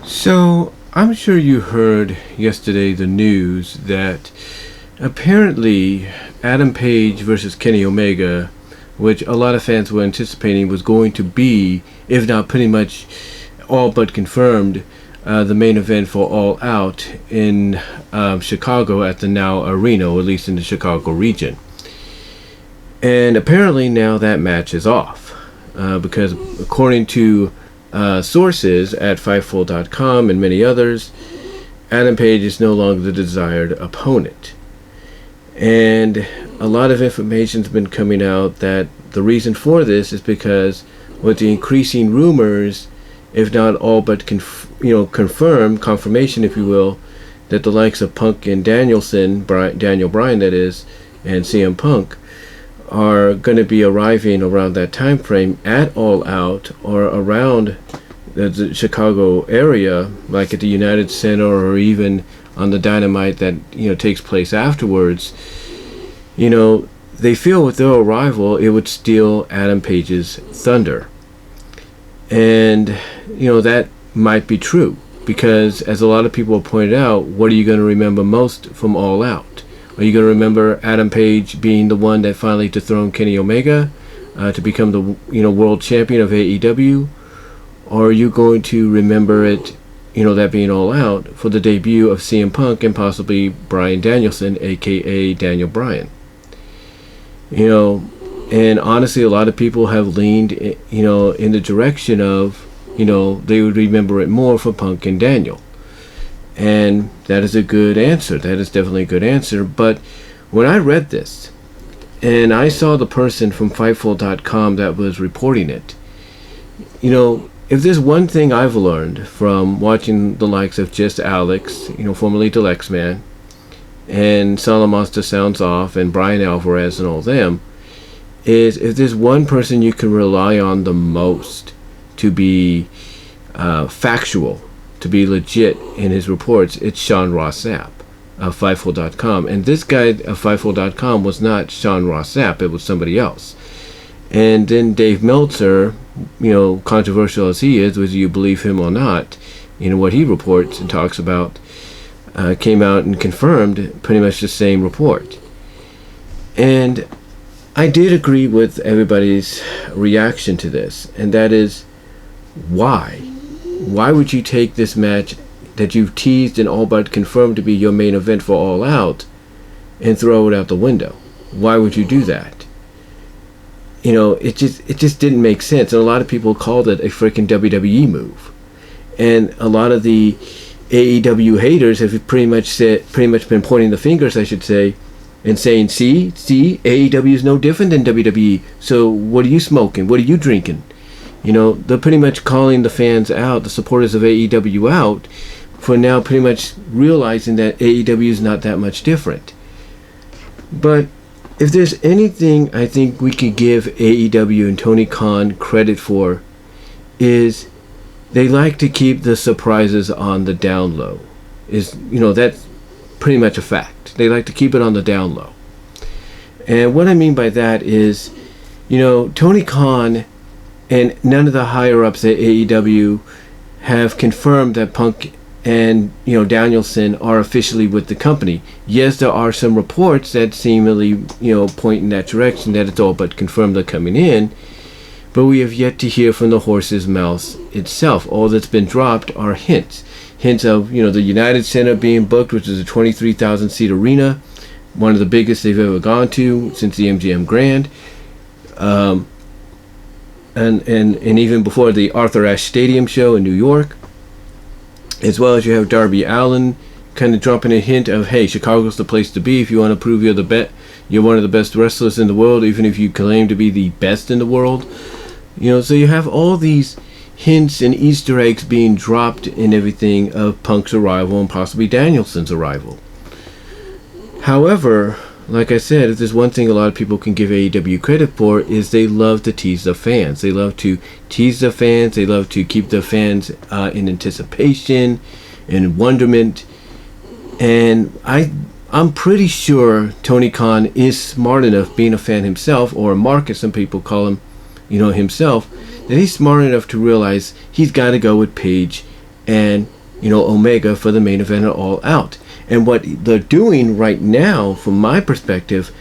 So, I'm sure you heard yesterday the news that apparently Adam Page versus Kenny Omega, which a lot of fans were anticipating was going to be, if not pretty much all but confirmed, the main event for All Out in Chicago at the Now Arena, or at least in the Chicago region. And apparently now that match is off because according to sources at Fightful.com and many others, Adam Page is no longer the desired opponent. And a lot of information's been coming out that the reason for this is because with the increasing rumors, if not all but confirmation, if you will, that the likes of Punk and Danielson, Daniel Bryan that is, and CM Punk are going to be arriving around that time frame at All Out or around the Chicago area, like at the United Center or even on the Dynamite that takes place afterwards. They feel with their arrival it would steal Adam Page's thunder, and that might be true because, as a lot of people have pointed out, what are you going to remember most from All Out? Are you going to remember Adam Page being the one that finally dethroned Kenny Omega to become the world champion of AEW? Or are you going to remember it, that being All Out for the debut of CM Punk and possibly Bryan Danielson, aka Daniel Bryan? And honestly, a lot of people have leaned, in the direction of, they would remember it more for Punk and Daniel. And that is a good answer. That is definitely a good answer. But when I read this, and I saw the person from Fightful.com that was reporting it, if there's one thing I've learned from watching the likes of Just Alex, formerly Deluxe Man, and Salamonster Sounds Off, and Brian Alvarez and all them, is if there's one person you can rely on the most to be factual, to be legit in his reports, it's Sean Ross Sapp of Fightful.com. And this guy of Fightful.com was not Sean Ross Sapp, it was somebody else. And then Dave Meltzer, controversial as he is, whether you believe him or not, what he reports and talks about, came out and confirmed pretty much the same report. And I did agree with everybody's reaction to this, and that is, why? Why would you take this match that you've teased and all but confirmed to be your main event for All Out and throw it out the window? Why would you do that? It just didn't make sense. And a lot of people called it a freaking WWE move. And a lot of the AEW haters have pretty much been pointing the fingers, I should say, and saying, see, AEW is no different than WWE. So what are you smoking? What are you drinking? They're pretty much calling the fans out, the supporters of AEW out, for now pretty much realizing that AEW is not that much different. But if there's anything I think we could give AEW and Tony Khan credit for, is they like to keep the surprises on the down low. That's pretty much a fact. They like to keep it on the down low. And what I mean by that is, Tony Khan and none of the higher-ups at AEW have confirmed that Punk and, Danielson are officially with the company. Yes, there are some reports that seemingly, point in that direction, that it's all but confirmed they're coming in, but we have yet to hear from the horse's mouth itself. All that's been dropped are hints. Hints of, the United Center being booked, which is a 23,000-seat arena, one of the biggest they've ever gone to since the MGM Grand. And even before the Arthur Ashe Stadium show in New York, as well as you have Darby Allin kind of dropping a hint of, hey, Chicago's the place to be if you want to prove you're one of the best wrestlers in the world, even if you claim to be the best in the world. So you have all these hints and Easter eggs being dropped in everything of Punk's arrival and possibly Danielson's arrival. However, like I said, if there's one thing a lot of people can give AEW credit for, is they love to tease the fans. They love to tease the fans. They love to keep the fans in anticipation and wonderment. And I'm pretty sure Tony Khan is smart enough, being a fan himself, or a mark as some people call him, himself, that he's smart enough to realize he's got to go with Page and Omega for the main event of All Out. And what they're doing right now, from my perspective,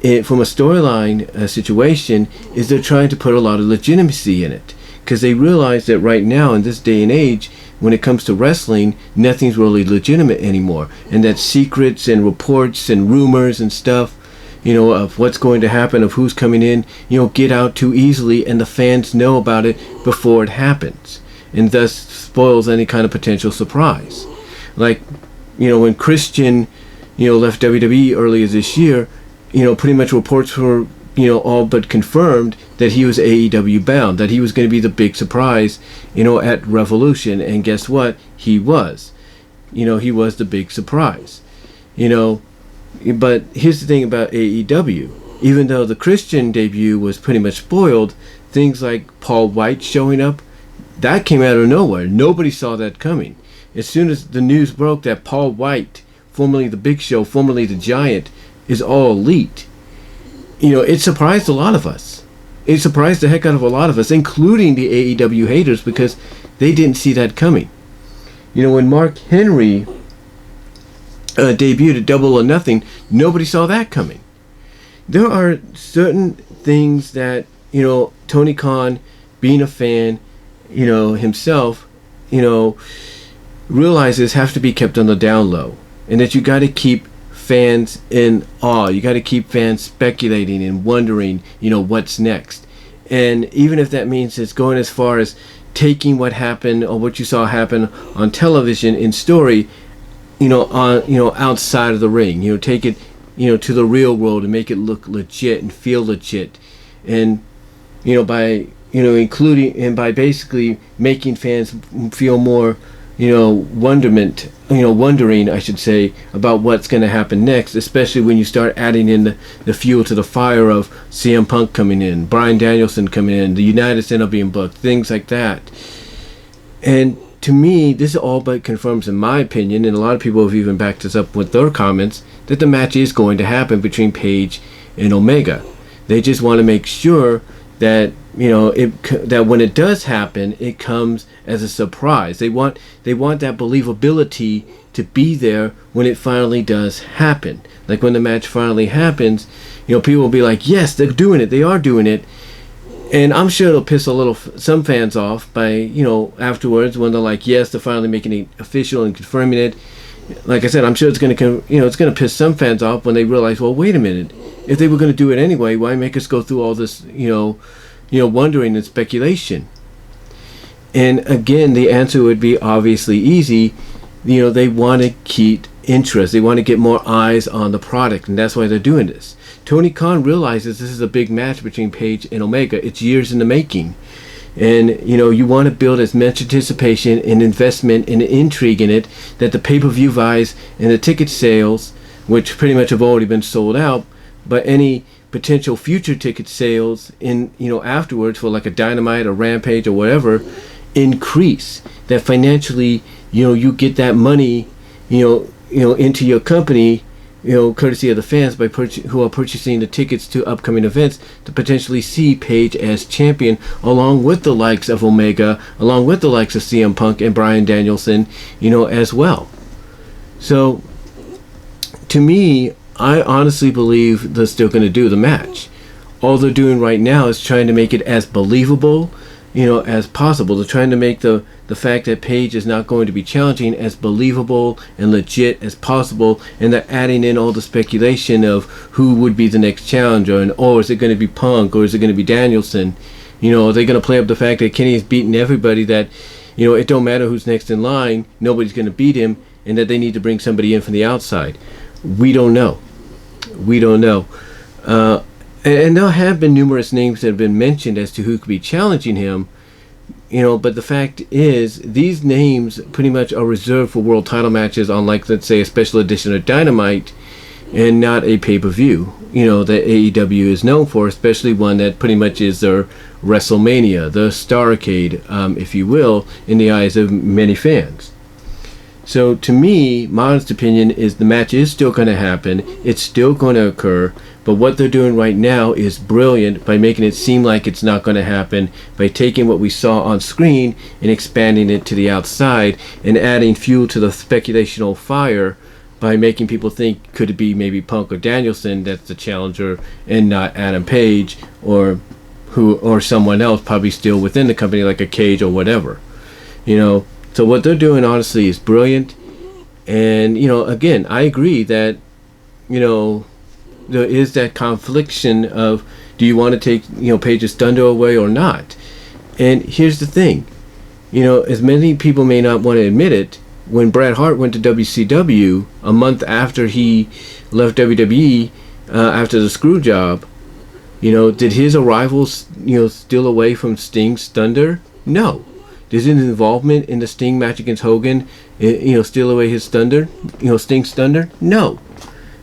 from a storyline situation, is they're trying to put a lot of legitimacy in it, because they realize that right now in this day and age, when it comes to wrestling, nothing's really legitimate anymore, and that secrets and reports and rumors and stuff, of what's going to happen, of who's coming in, get out too easily, and the fans know about it before it happens, and thus spoils any kind of potential surprise. Like, when Christian, left WWE earlier this year, pretty much reports were, all but confirmed that he was AEW bound, that he was going to be the big surprise, at Revolution. And guess what? He was. He was the big surprise. But here's the thing about AEW. Even though the Christian debut was pretty much spoiled, things like Paul White showing up, that came out of nowhere. Nobody saw that coming. As soon as the news broke that Paul White, formerly the Big Show, formerly the Giant, is All Elite, it surprised a lot of us. It surprised the heck out of a lot of us, including the AEW haters, because they didn't see that coming. When Mark Henry debuted at Double or Nothing, nobody saw that coming. There are certain things that, Tony Khan, being a fan, himself, realizes have to be kept on the down low, and that you got to keep fans in awe. You got to keep fans speculating and wondering, what's next. And even if that means it's going as far as taking what happened or what you saw happen on television in story, outside of the ring, take it, to the real world and make it look legit and feel legit, and by including and by basically making fans feel more wondering, I should say, about what's going to happen next, especially when you start adding in the fuel to the fire of CM Punk coming in, Bryan Danielson coming in, the United Center being booked, things like that. And to me, this all but confirms, in my opinion, and a lot of people have even backed this up with their comments, that the match is going to happen between Page and Omega. They just want to make sure that that when it does happen, it comes as a surprise. They want that believability to be there when it finally does happen. Like when the match finally happens, people will be like, yes, they're doing it, they are doing it. And I'm sure it'll piss some fans off by, afterwards, when they're like, yes, they're finally making it official and confirming it. Like I said, I'm sure it's going to piss some fans off when they realize, well, wait a minute, if they were going to do it anyway, why make us go through all this, wondering and speculation? And again, the answer would be obviously easy. They want to keep interest. They want to get more eyes on the product, and that's why they're doing this. Tony Khan realizes this is a big match between Page and Omega. It's years in the making. And, you want to build as much anticipation and investment and intrigue in it that the pay-per-view buys and the ticket sales, which pretty much have already been sold out, but any potential future ticket sales in, afterwards for like a Dynamite or Rampage or whatever, increase. That financially, you get that money, into your company, courtesy of the fans who are purchasing the tickets to upcoming events to potentially see Page as champion, along with the likes of Omega, along with the likes of CM Punk and Bryan Danielson, as well. So, to me, I honestly believe they're still going to do the match. All they're doing right now is trying to make it as believable, as possible. They're trying to make the fact that Page is not going to be challenging as believable and legit as possible, and they're adding in all the speculation of who would be the next challenger, and is it going to be Punk, or is it going to be Danielson? Are they going to play up the fact that Kenny has beaten everybody, that it don't matter who's next in line, nobody's going to beat him, and that they need to bring somebody in from the outside? We don't know. And there have been numerous names that have been mentioned as to who could be challenging him, but the fact is, these names pretty much are reserved for world title matches on, like, let's say, a special edition of Dynamite, and not a pay-per-view, that AEW is known for, especially one that pretty much is their WrestleMania, the Starrcade, if you will, in the eyes of many fans. So to me, my honest opinion is the match is still going to happen. It's still going to occur. But what they're doing right now is brilliant by making it seem like it's not going to happen, by taking what we saw on screen and expanding it to the outside and adding fuel to the speculational fire by making people think, could it be maybe Punk or Danielson that's the challenger and not Adam Page or someone else probably still within the company like a Cage or whatever. So what they're doing honestly is brilliant. And again, I agree that there is that confliction of, do you want to take Page's thunder away or not? And here's the thing, as many people may not want to admit it, when Bret Hart went to WCW a month after he left WWE after the screw job, did his arrival steal away from Sting's thunder? No. Did his involvement in the Sting match against Hogan steal away his thunder? Sting's thunder? No.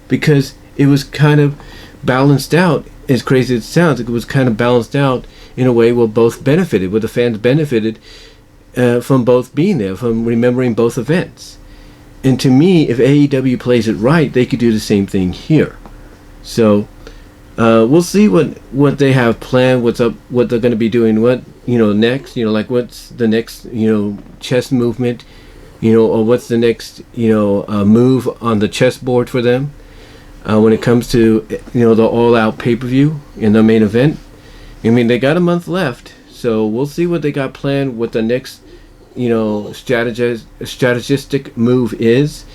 Because it was kind of balanced out, as crazy as it sounds, it was kind of balanced out in a way where both benefited, where the fans benefited from both being there, from remembering both events. And to me, if AEW plays it right, they could do the same thing here. So we'll see what they have planned, what's up, what they're going to be doing, next, like what's the next, chess movement, or what's the next, move on the chessboard for them. When it comes to the all-out pay-per-view in the main event. I mean, they got a month left, so we'll see what they got planned, what the next strategistic move is.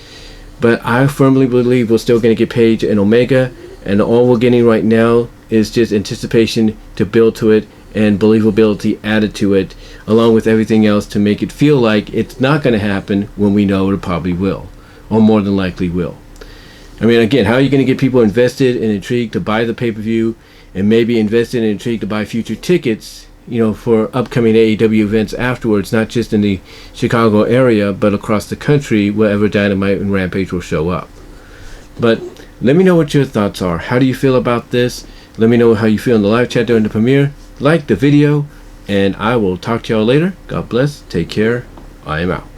But I firmly believe we're still going to get Page and Omega, and all we're getting right now is just anticipation to build to it and believability added to it, along with everything else to make it feel like it's not going to happen when we know it probably will, or more than likely will. I mean, again, how are you going to get people invested and intrigued to buy the pay-per-view, and maybe invested and intrigued to buy future tickets, for upcoming AEW events afterwards, not just in the Chicago area, but across the country, wherever Dynamite and Rampage will show up. But let me know what your thoughts are. How do you feel about this? Let me know how you feel in the live chat during the premiere. Like the video, and I will talk to y'all later. God bless. Take care. I am out.